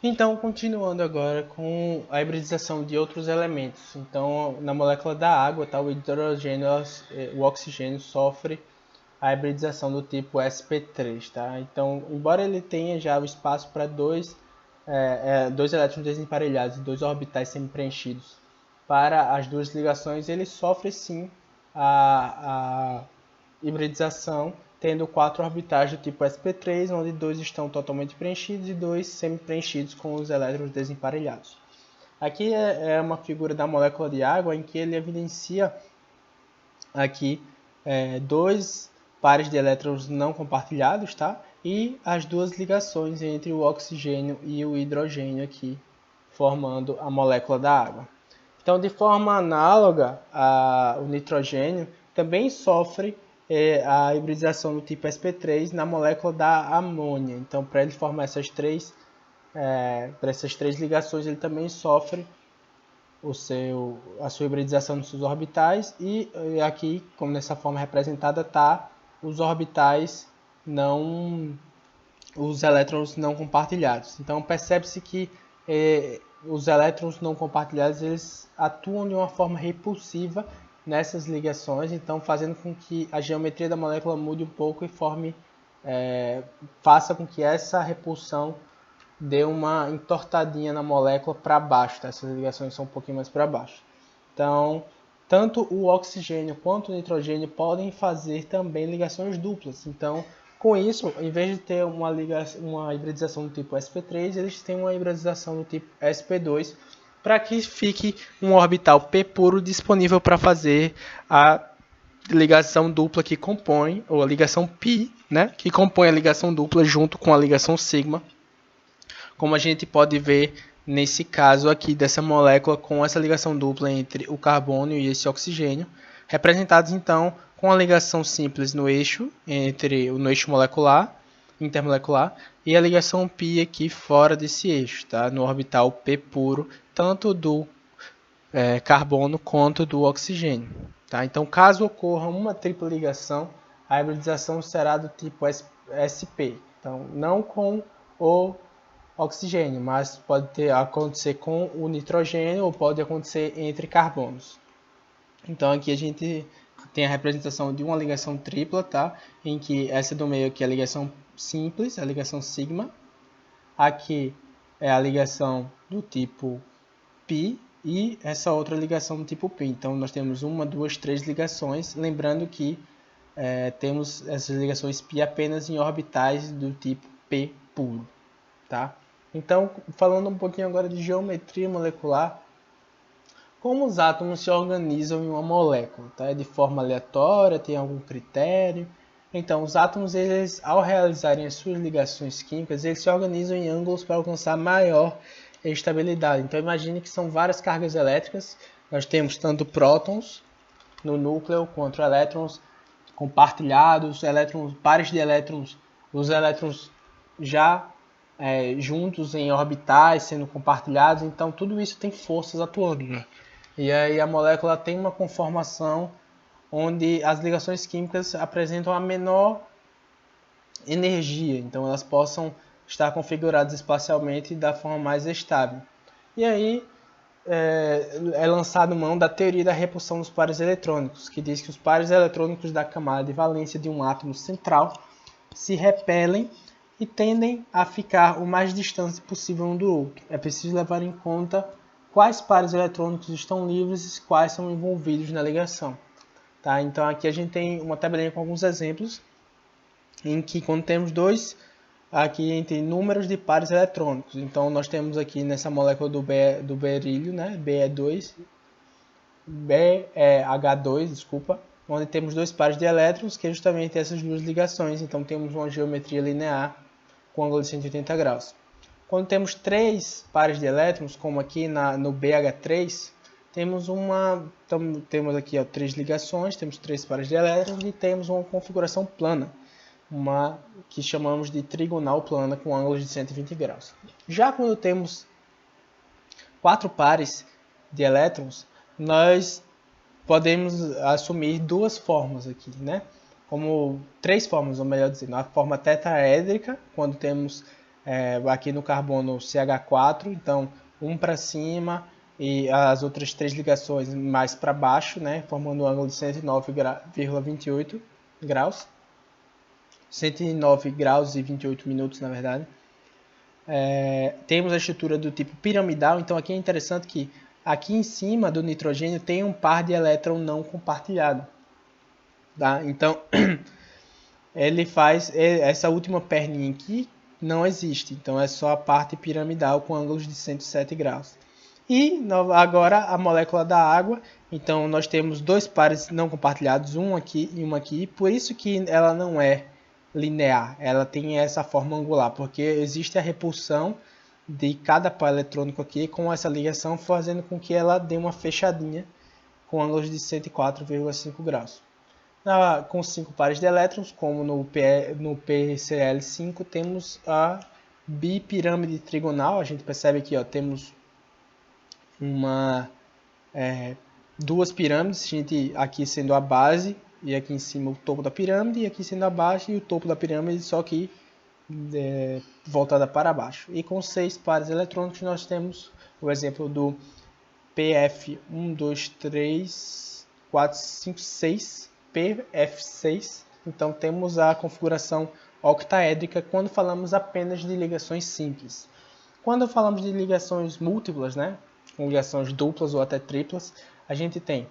Então, continuando agora com a hibridização de outros elementos. Então, na molécula da água, tá, o hidrogênio, o oxigênio sofre a hibridização do tipo sp3, tá? Então, embora ele tenha já o espaço para dois elétrons desemparelhados e dois orbitais semi-preenchidos para as duas ligações, ele sofre sim a hibridização, tendo 4 orbitais do tipo sp3, onde 2 estão totalmente preenchidos e 2 semi-preenchidos com os elétrons desemparelhados. Aqui é uma figura da molécula de água em que ele evidencia aqui dois pares de elétrons não compartilhados, tá? E as duas ligações entre o oxigênio e o hidrogênio aqui, formando a molécula da água. Então, de forma análoga, o nitrogênio também sofre a hibridização do tipo sp3 na molécula da amônia. Então, para ele formar para essas três ligações, ele também sofre a sua hibridização dos seus orbitais. E aqui, como nessa forma representada, está os orbitais os elétrons não compartilhados. Então, percebe-se que os elétrons não compartilhados eles atuam de uma forma repulsiva nessas ligações, então fazendo com que a geometria da molécula mude um pouco e faça com que essa repulsão dê uma entortadinha na molécula para baixo, tá? Essas ligações são um pouquinho mais para baixo. Então, tanto o oxigênio quanto o nitrogênio podem fazer também ligações duplas. Então, com isso, em vez de ter uma hibridização do tipo sp3, eles têm uma hibridização do tipo sp2, para que fique um orbital p puro disponível para fazer a ligação dupla que compõe, ou a ligação π, né, que compõe a ligação dupla junto com a ligação sigma, como a gente pode ver nesse caso aqui dessa molécula com essa ligação dupla entre o carbono e esse oxigênio, representados então com a ligação simples no eixo molecular, intermolecular, e a ligação π aqui fora desse eixo, tá? No orbital p puro, tanto do carbono quanto do oxigênio. Tá? Então, caso ocorra uma tripla ligação, a hibridização será do tipo sp. Então, não com o oxigênio, mas pode acontecer com o nitrogênio ou pode acontecer entre carbonos. Então aqui a gente tem a representação de uma ligação tripla, tá? Em que essa do meio aqui é a ligação simples, a ligação sigma. Aqui é a ligação do tipo π e essa outra ligação do tipo π. Então nós temos uma, duas, três ligações, lembrando que temos essas ligações π apenas em orbitais do tipo p puro, tá? Então, falando um pouquinho agora de geometria molecular, como os átomos se organizam em uma molécula, tá? De forma aleatória, tem algum critério? Então, os átomos, eles, ao realizarem as suas ligações químicas, eles se organizam em ângulos para alcançar maior estabilidade. Então, imagine que são várias cargas elétricas. Nós temos tanto prótons no núcleo quanto elétrons compartilhados, pares de elétrons, os elétrons já juntos em orbitais sendo compartilhados, então tudo isso tem forças atuando, né? E aí a molécula tem uma conformação onde as ligações químicas apresentam a menor energia, então elas possam estar configuradas espacialmente da forma mais estável. E aí é lançado mão da teoria da repulsão dos pares eletrônicos, que diz que os pares eletrônicos da camada de valência de um átomo central se repelem e tendem a ficar o mais distante possível um do outro. É preciso levar em conta quais pares eletrônicos estão livres e quais são envolvidos na ligação. Tá? Então aqui a gente tem uma tabelinha com alguns exemplos, em que quando temos dois aqui entre números de pares eletrônicos. Então nós temos aqui nessa molécula do berílio, né, BH2, desculpa, onde temos dois pares de elétrons, que é justamente essas duas ligações. Então temos uma geometria linear com ângulo de 180 graus. Quando temos três pares de elétrons, como aqui no BH3, temos aqui três ligações, temos três pares de elétrons e temos uma configuração plana, que chamamos de trigonal plana com ângulos de 120 graus. Já quando temos quatro pares de elétrons, nós podemos assumir duas formas aqui, né? Como três formas, ou melhor dizendo, a forma tetraédrica, quando temos aqui no carbono CH4, então um para cima e as outras 3 ligações mais para baixo, né, formando um ângulo de 109,28 graus. 109 graus e 28 minutos, na verdade. Temos a estrutura do tipo piramidal, então aqui é interessante que aqui em cima do nitrogênio tem um par de elétron não compartilhado. Tá? Então, ele faz essa última perninha aqui, não existe, então é só a parte piramidal com ângulos de 107 graus. E agora a molécula da água, então nós temos 2 pares não compartilhados, um aqui e um aqui, por isso que ela não é linear, ela tem essa forma angular, porque existe a repulsão de cada par eletrônico aqui com essa ligação, fazendo com que ela dê uma fechadinha com ângulos de 104,5 graus. Com 5 pares de elétrons, como no PCl5, temos a bipirâmide trigonal. A gente percebe aqui, temos duas pirâmides, aqui sendo a base e aqui em cima o topo da pirâmide, e aqui sendo a base e o topo da pirâmide, só que voltada para baixo. E com 6 pares eletrônicos nós temos o exemplo do PF 1, 2, 3, 4, 5, 6, PF6. Então temos a configuração octaédrica quando falamos apenas de ligações simples. Quando falamos de ligações múltiplas, né, com ligações duplas ou até triplas, a gente tem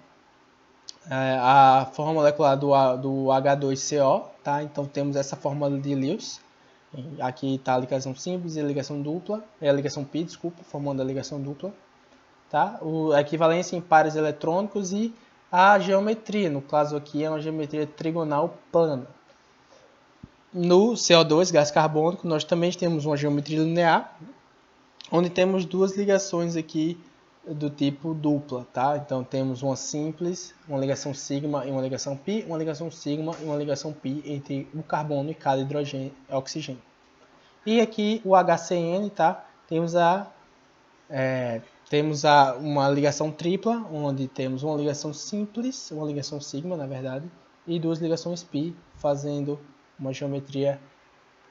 a forma molecular do H2CO, tá? Então temos essa fórmula de Lewis. Aqui está a ligação simples e a ligação dupla, a ligação pi, desculpa, formando a ligação dupla, tá? A equivalência em pares eletrônicos e a geometria, no caso aqui é uma geometria trigonal plana. No CO2, gás carbônico, nós também temos uma geometria linear, onde temos 2 ligações aqui do tipo dupla, tá? Então temos uma simples, uma ligação sigma e uma ligação pi, uma ligação sigma e uma ligação pi entre o carbono e cada hidrogênio e oxigênio. E aqui o HCN, tá? Temos uma ligação tripla, onde temos uma ligação simples, uma ligação sigma, na verdade, e 2 ligações pi, fazendo uma geometria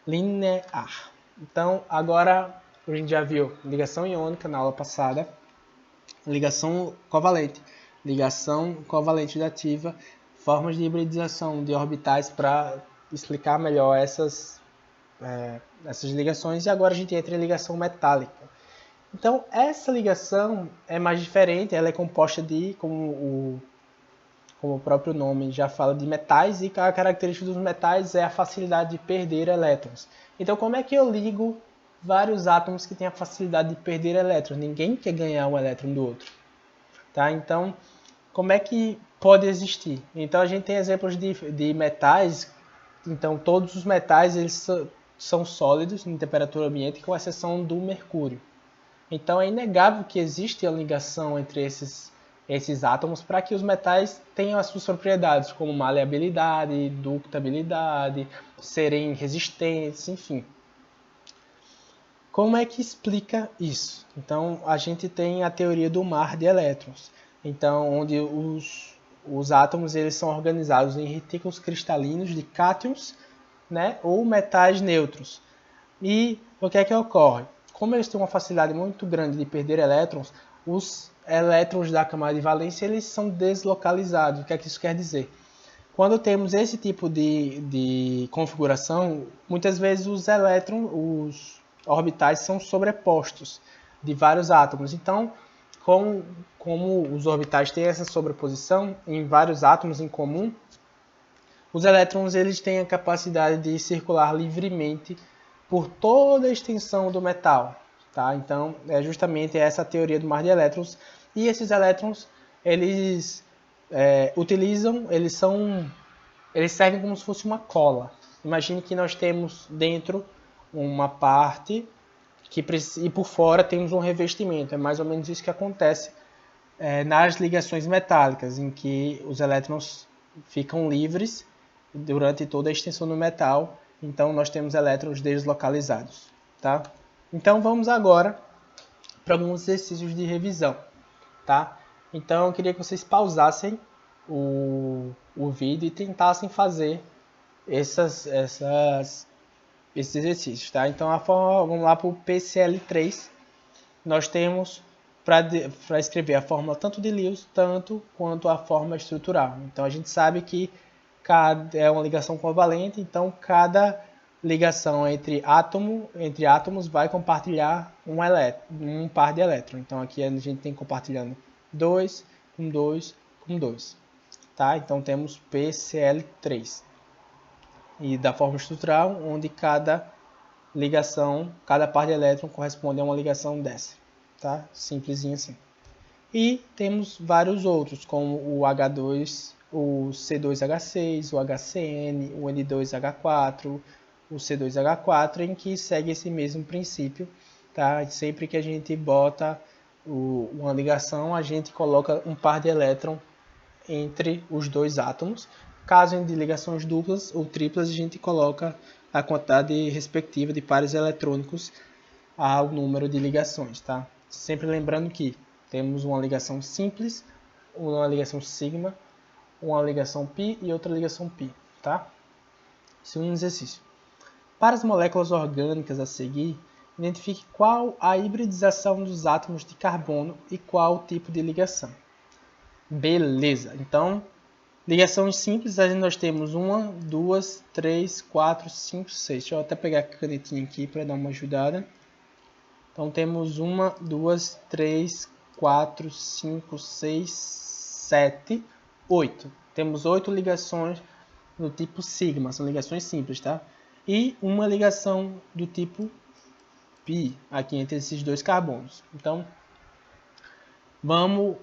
linear. Então, agora a gente já viu ligação iônica na aula passada, ligação covalente dativa, formas de hibridização de orbitais para explicar melhor essas ligações. E agora a gente entra em ligação metálica. Então, essa ligação é mais diferente, ela é composta de, como o próprio nome já fala, de metais, e a característica dos metais é a facilidade de perder elétrons. Então, como é que eu ligo vários átomos que têm a facilidade de perder elétrons? Ninguém quer ganhar um elétron do outro. Tá? Então, como é que pode existir? Então, a gente tem exemplos de metais. Então, todos os metais eles são sólidos em temperatura ambiente, com exceção do mercúrio. Então, é inegável que existe a ligação entre esses átomos para que os metais tenham as suas propriedades, como maleabilidade, ductabilidade, serem resistentes, enfim. Como é que explica isso? Então, a gente tem a teoria do mar de elétrons, então, onde os átomos eles são organizados em retículos cristalinos de cátions, né, ou metais neutros. E o que é que ocorre? Como eles têm uma facilidade muito grande de perder elétrons, os elétrons da camada de valência eles são deslocalizados. O que é que isso quer dizer? Quando temos esse tipo de configuração, muitas vezes os orbitais são sobrepostos de vários átomos. Então, como os orbitais têm essa sobreposição em vários átomos em comum, os elétrons eles têm a capacidade de circular livremente por toda a extensão do metal, tá? Então, é justamente essa a teoria do mar de elétrons. E esses elétrons, eles eles servem como se fosse uma cola. Imagine que nós temos dentro uma parte e por fora temos um revestimento. É mais ou menos isso que acontece nas ligações metálicas, em que os elétrons ficam livres durante toda a extensão do metal. Então, nós temos elétrons deslocalizados, tá? Então, vamos agora para alguns exercícios de revisão, tá? Então, eu queria que vocês pausassem o vídeo e tentassem fazer esses exercícios, tá? Então, vamos lá para o PCl3. Nós temos para escrever a fórmula tanto de Lewis, tanto quanto a fórmula estrutural. Então, a gente sabe que é uma ligação covalente, então cada ligação entre átomos vai compartilhar um par de elétrons. Então, aqui a gente tem compartilhando 2 com 2 com 2. Tá? Então, temos PCl3. E da forma estrutural, onde cada par de elétron corresponde a uma ligação dessa. Tá? Simplesinho assim. E temos vários outros, como o H2, o C2H6, o HCN, o N2H4, o C2H4, em que segue esse mesmo princípio. Tá? Sempre que a gente bota uma ligação, a gente coloca um par de elétron entre os dois átomos. Caso de ligações duplas ou triplas, a gente coloca a quantidade respectiva de pares eletrônicos ao número de ligações. Tá? Sempre lembrando que temos uma ligação simples, uma ligação sigma, uma ligação π e outra ligação π. Tá? Segundo exercício. Para as moléculas orgânicas a seguir, identifique qual a hibridização dos átomos de carbono e qual o tipo de ligação. Beleza, então, ligações simples, nós temos 1, 2, 3, 4, 5, 6. Deixa eu até pegar a canetinha aqui para dar uma ajudada. Então, temos 1, 2, 3, 4, 5, 6, 7, 8. Temos 8 ligações do tipo sigma, são ligações simples, tá? E uma ligação do tipo π, aqui entre esses dois carbonos. Então,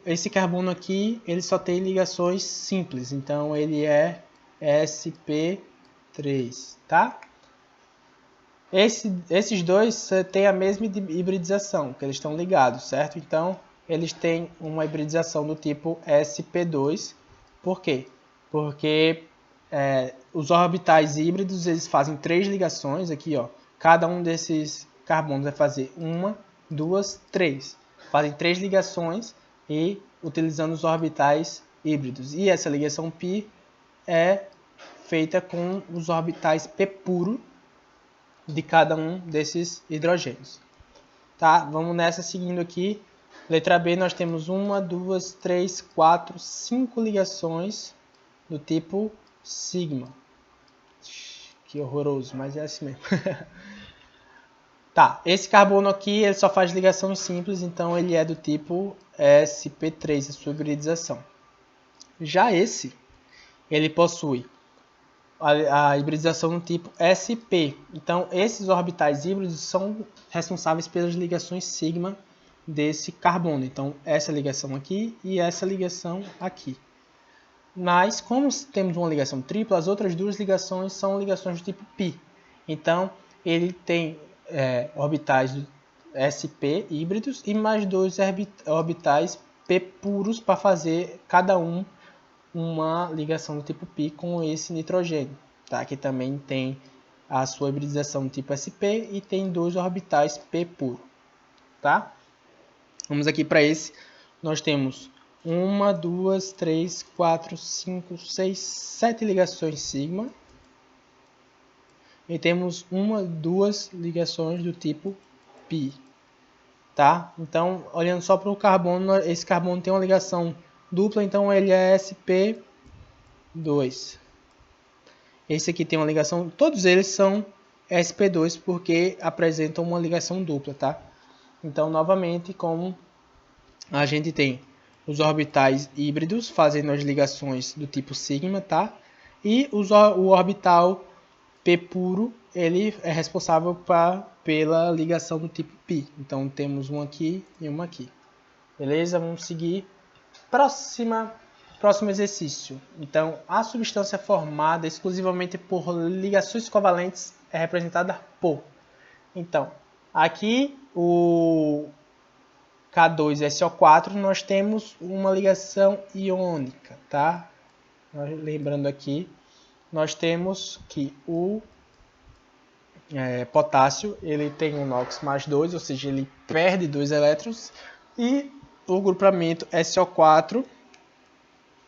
esse carbono aqui, ele só tem ligações simples, então ele é sp3, tá? Esses dois têm a mesma hibridização, que eles estão ligados, certo? Então, eles têm uma hibridização do tipo sp2. Por quê? Porque os orbitais híbridos, eles fazem 3 ligações aqui, ó. Cada um desses carbonos vai fazer 1, 2, 3. Fazem 3 ligações e utilizando os orbitais híbridos. E essa ligação π é feita com os orbitais p puro de cada um desses hidrogênios. Tá? Vamos nessa seguindo aqui. Letra B, nós temos 1, 2, 3, 4, 5 ligações do tipo sigma. Que horroroso, mas é assim mesmo. Tá, esse carbono aqui ele só faz ligações simples, então ele é do tipo sp3, a sua hibridização. Já esse, ele possui a hibridização do tipo sp. Então, esses orbitais híbridos são responsáveis pelas ligações sigma desse carbono. Então, essa ligação aqui e essa ligação aqui. Mas, como temos uma ligação tripla, as outras duas ligações são ligações do tipo π. Então, ele tem orbitais sp híbridos e mais 2 orbitais p puros para fazer cada um uma ligação do tipo π com esse nitrogênio, tá? Que também tem a sua hibridização do tipo sp e tem 2 orbitais p puro, tá? Vamos aqui para esse, nós temos 1, 2, 3, 4, 5, 6, 7 ligações sigma e temos 1, 2 ligações do tipo π, tá? Então, olhando só para o carbono, esse carbono tem uma ligação dupla, então ele é sp2. Esse aqui tem uma ligação, todos eles são sp2 porque apresentam uma ligação dupla, tá? Então, novamente, como a gente tem os orbitais híbridos fazendo as ligações do tipo sigma, tá? E o orbital p puro, ele é responsável pela ligação do tipo π. Então, temos um aqui e uma aqui. Beleza? Vamos seguir. Próximo exercício. Então, a substância formada exclusivamente por ligações covalentes é representada por. Então, aqui o K2SO4 nós temos uma ligação iônica, tá? Lembrando aqui, nós temos que o potássio ele tem um NOx mais 2, ou seja, ele perde 2 elétrons, e o grupamento SO4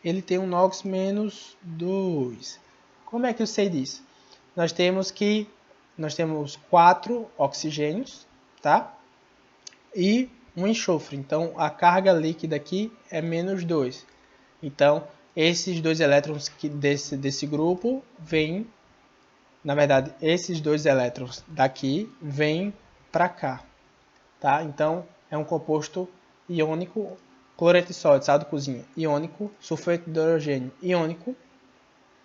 ele tem um NOx menos 2. Como é que eu sei disso? Nós temos que nós temos 4 oxigênios, tá? E um enxofre. Então, a carga líquida aqui é menos 2. Então, esses 2 elétrons desse grupo vêm, na verdade, esses 2 elétrons daqui vêm para cá, tá? Então, é um composto iônico, cloreto de sódio, sal de cozinha, iônico, sulfeto de hidrogênio, iônico.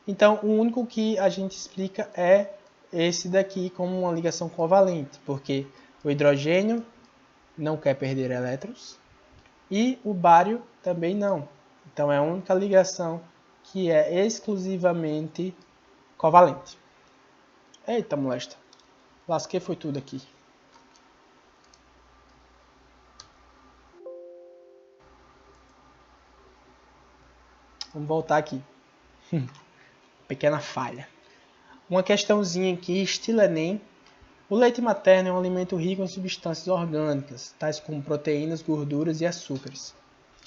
Então, o único que a gente explica é esse daqui como uma ligação covalente, porque o hidrogênio não quer perder elétrons e o bário também não. Então, é a única ligação que é exclusivamente covalente. Eita, molesta. Lasquei foi tudo aqui. Vamos voltar aqui. Pequena falha. Uma questãozinha aqui, estilo Enem. O leite materno é um alimento rico em substâncias orgânicas, tais como proteínas, gorduras e açúcares.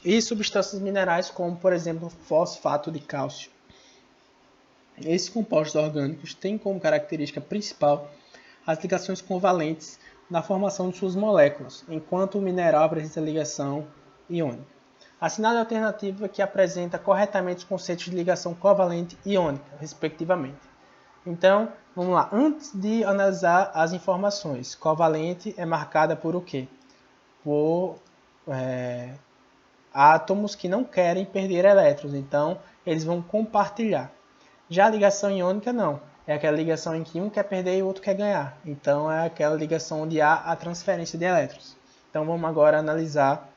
E substâncias minerais como, por exemplo, fosfato de cálcio. Esses compostos orgânicos têm como característica principal as ligações covalentes na formação de suas moléculas, enquanto o mineral apresenta ligação iônica. Assinale a alternativa que apresenta corretamente os conceitos de ligação covalente e iônica, respectivamente. Então, vamos lá. Antes de analisar as informações, covalente é marcada por o quê? Por átomos que não querem perder elétrons, então eles vão compartilhar. Já a ligação iônica não, é aquela ligação em que um quer perder e o outro quer ganhar. Então é aquela ligação onde há a transferência de elétrons. Então vamos agora analisar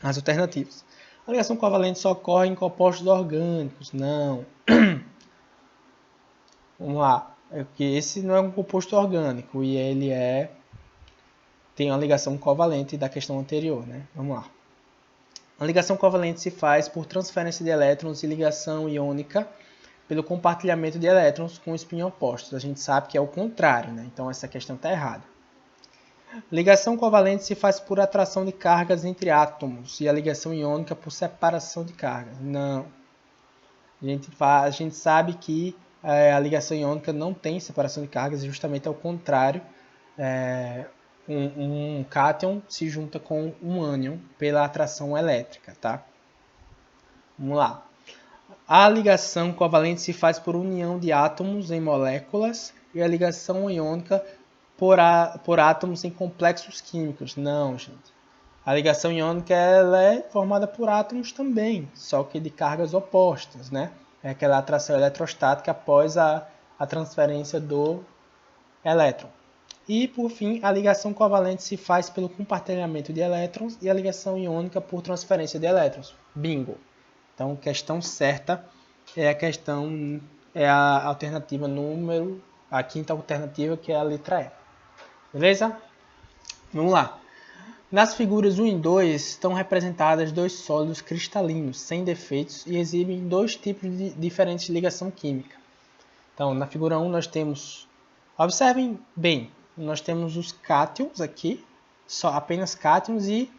as alternativas. A ligação covalente só ocorre em compostos orgânicos, não. Vamos lá, porque esse não é um composto orgânico e ele tem uma ligação covalente da questão anterior, né? Vamos lá. A ligação covalente se faz por transferência de elétrons e ligação iônica pelo compartilhamento de elétrons com espinho opostos. A gente sabe que é o contrário, né? Então essa questão está errada. Ligação covalente se faz por atração de cargas entre átomos e a ligação iônica por separação de cargas. Não. A gente sabe que a ligação iônica não tem separação de cargas, justamente ao contrário. Um cátion se junta com um ânion pela atração elétrica, tá? Vamos lá. A ligação covalente se faz por união de átomos em moléculas e a ligação iônica por átomos em complexos químicos. Não, gente. A ligação iônica ela é formada por átomos também, só que de cargas opostas, né? É aquela atração eletrostática após a transferência do elétron. E, por fim, a ligação covalente se faz pelo compartilhamento de elétrons e a ligação iônica por transferência de elétrons. Bingo! Então, questão certa é a alternativa número, a quinta alternativa, que é a letra E. Beleza? Vamos lá. Nas figuras 1 e 2 estão representadas dois sólidos cristalinos, sem defeitos, e exibem dois tipos diferentes de ligação química. Então, na figura 1 nós temos, observem bem, nós temos os cátions aqui, apenas cátions, e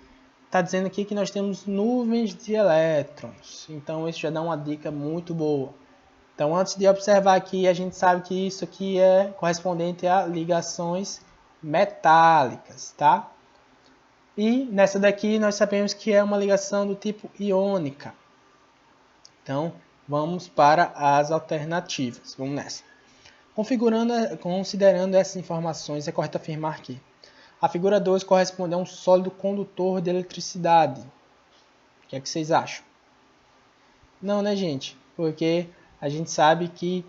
está dizendo aqui que nós temos nuvens de elétrons. Então, isso já dá uma dica muito boa. Então, antes de observar aqui, a gente sabe que isso aqui é correspondente a ligações metálicas, tá? E nessa daqui nós sabemos que é uma ligação do tipo iônica. Então, vamos para as alternativas. Vamos nessa. Considerando essas informações, é correto afirmar que a figura 2 corresponde a um sólido condutor de eletricidade. O que é que vocês acham? Não, né, gente? Porque a gente sabe que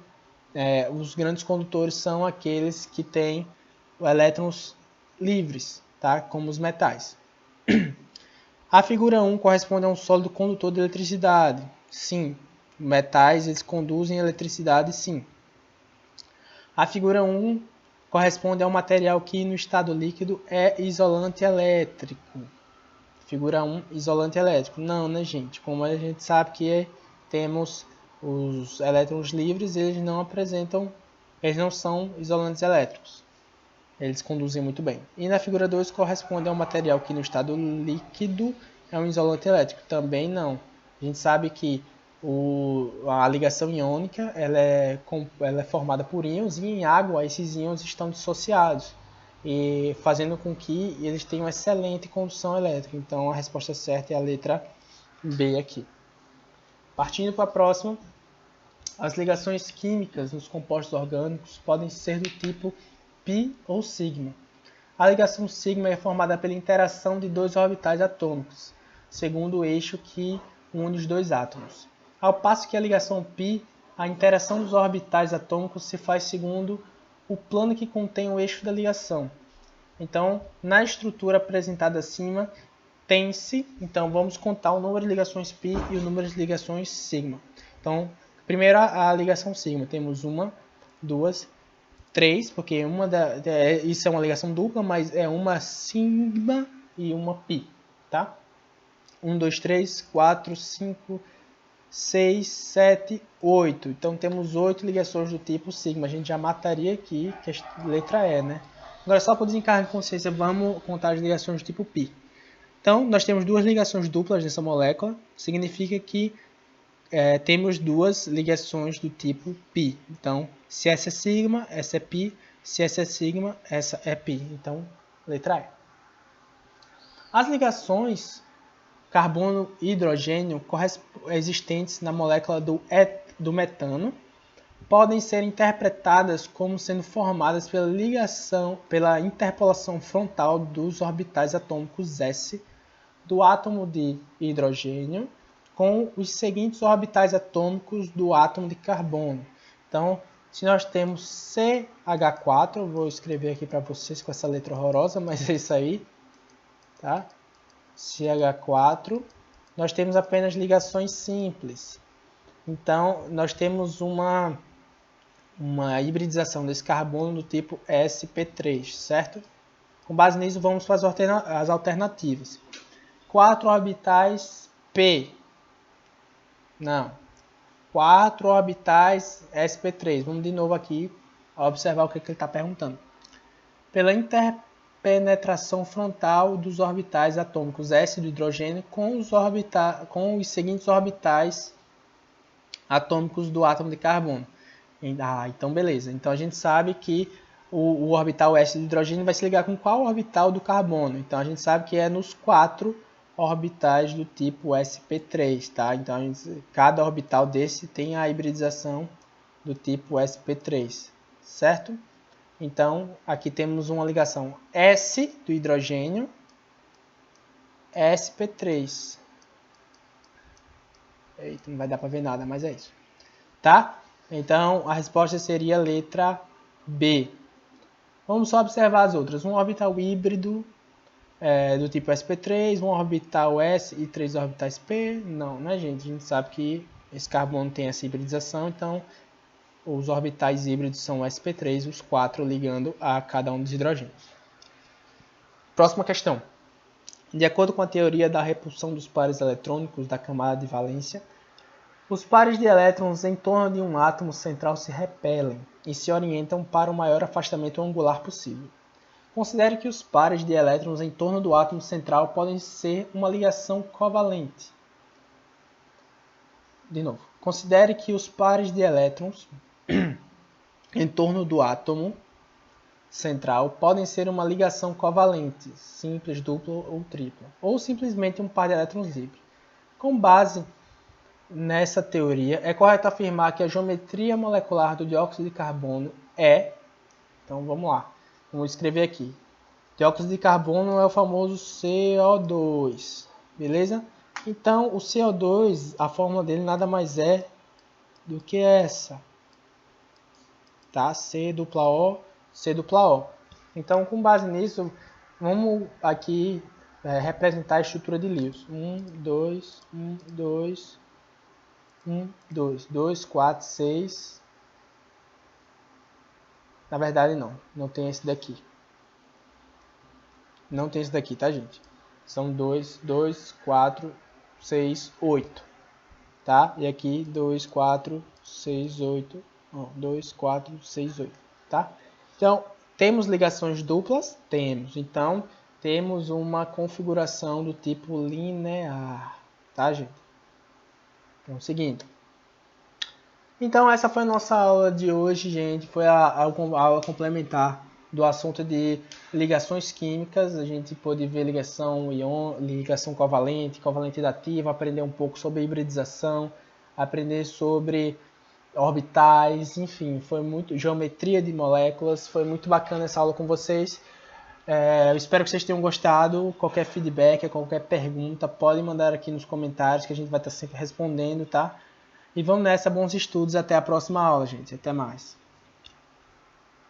os grandes condutores são aqueles que têm elétrons livres, tá? Como os metais. A figura 1 corresponde a um sólido condutor de eletricidade. Sim, metais eles conduzem eletricidade, sim. A figura 1 corresponde a um material que no estado líquido é isolante elétrico. Figura 1, isolante elétrico. Não, né, gente? Como a gente sabe que temos os elétrons livres, eles não são isolantes elétricos. Eles conduzem muito bem. E na figura 2 corresponde a um material que no estado líquido é um isolante elétrico. Também não. A gente sabe que A ligação iônica ela é formada por íons e em água esses íons estão dissociados e fazendo com que eles tenham excelente condução elétrica. Então a resposta certa é a letra B aqui. Partindo para a próxima, as ligações químicas nos compostos orgânicos podem ser do tipo π ou sigma. A ligação sigma é formada pela interação de dois orbitais atômicos, segundo o eixo que une os dois átomos. Ao passo que a ligação π, a interação dos orbitais atômicos se faz segundo o plano que contém o eixo da ligação. Então, na estrutura apresentada acima, tem-se, então vamos contar o número de ligações π e o número de ligações sigma. Então, primeiro a ligação sigma, temos 1, 2, 3, porque isso é uma ligação dupla, mas é uma sigma e uma π, tá? 1, 2, 3, 4, 5, 6, 7, 8. Então temos 8 ligações do tipo sigma. A gente já mataria aqui, que a letra E, né? Agora só para desencargo de consciência, vamos contar as ligações do tipo π. Então nós temos duas ligações duplas nessa molécula, significa que temos duas ligações do tipo π. Então, se essa é sigma, essa é π. Se essa é sigma, essa é π. Então, letra E. As ligações carbono e hidrogênio existentes na molécula do metano podem ser interpretadas como sendo formadas pela interpolação frontal dos orbitais atômicos S do átomo de hidrogênio com os seguintes orbitais atômicos do átomo de carbono. Então, se nós temos CH4, eu vou escrever aqui para vocês com essa letra horrorosa, mas é isso aí, tá? CH4, nós temos apenas ligações simples. Então, nós temos uma hibridização desse carbono do tipo sp3, certo? Com base nisso, vamos para as alternativas. 4 orbitais P. Não. 4 orbitais sp3. Vamos de novo aqui observar o que ele está perguntando. Pela interpenetração frontal dos orbitais atômicos S do hidrogênio com os seguintes orbitais atômicos do átomo de carbono. Então beleza. Então a gente sabe que o orbital S do hidrogênio vai se ligar com qual orbital do carbono? Então a gente sabe que é nos 4 orbitais do tipo sp3, tá? Então cada orbital desse tem a hibridização do tipo sp3, certo? Então aqui temos uma ligação S do hidrogênio, sp3. Eita, não vai dar para ver nada, mas é isso, tá? Então a resposta seria a letra B. Vamos só observar as outras. Um orbital híbrido do tipo sp3, um orbital S e 3 orbitais P. Não, né, gente? A gente sabe que esse carbono tem essa hibridização, então os orbitais híbridos são sp3, os 4 ligando a cada um dos hidrogênios. Próxima questão. De acordo com a teoria da repulsão dos pares eletrônicos da camada de valência, os pares de elétrons em torno de um átomo central se repelem e se orientam para o maior afastamento angular possível. Considere que os pares de elétrons em torno do átomo central podem ser uma ligação covalente. De novo, considere que os pares de elétrons em torno do átomo central podem ser uma ligação covalente, simples, dupla ou tripla, ou simplesmente um par de elétrons livres. Com base nessa teoria, é correto afirmar que a geometria molecular do dióxido de carbono é... Então vamos lá, vamos escrever aqui. Dióxido de carbono é o famoso CO2, beleza? Então o CO2, a fórmula dele nada mais é do que essa, tá? C dupla O, C dupla O. Então com base nisso, vamos aqui representar a estrutura de Lewis. 1, 2, 1, 2, 1, 2, 2, 4, 6. Na verdade não tem esse daqui. Não tem esse daqui, tá, gente? São 2, 2, 4, 6, 8. Tá? E aqui 2, 4, 6, 8. 2, 4, 6, 8. Tá? Então, temos ligações duplas? Temos. Então, temos uma configuração do tipo linear. Tá, gente? Então, seguinte. Então, essa foi a nossa aula de hoje, gente. Foi a aula complementar do assunto de ligações químicas. A gente pôde ver ligação covalente, covalente dativa, aprender um pouco sobre hibridização, aprender sobre orbitais, enfim, foi muito geometria de moléculas. Foi muito bacana essa aula com vocês. Eu espero que vocês tenham gostado. Qualquer feedback, qualquer pergunta, pode mandar aqui nos comentários que a gente vai estar sempre respondendo, tá? E vamos nessa, bons estudos. Até a próxima aula, gente. Até mais.